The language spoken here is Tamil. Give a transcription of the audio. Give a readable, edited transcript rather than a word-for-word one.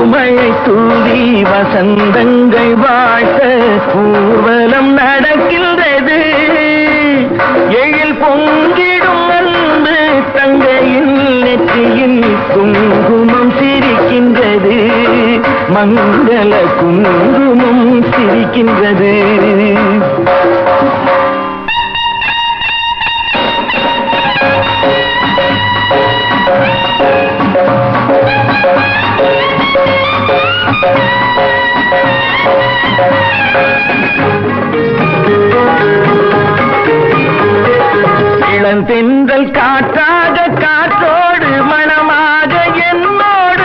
பூமழை தூவி வசந்தங்கள் வாழ்த்த ஊர்வலம் நடக்கின்றது. எழில் பொங்கிடும் அன்பு தங்கையின் நெற்றியில் குங்குமம் சிரிக்கின்றது. மங்கள குங்குமம் சிரிக்கின்றது. இளந்தென்றல் காற்றாக காற்றோடு மணமாக என்னோடு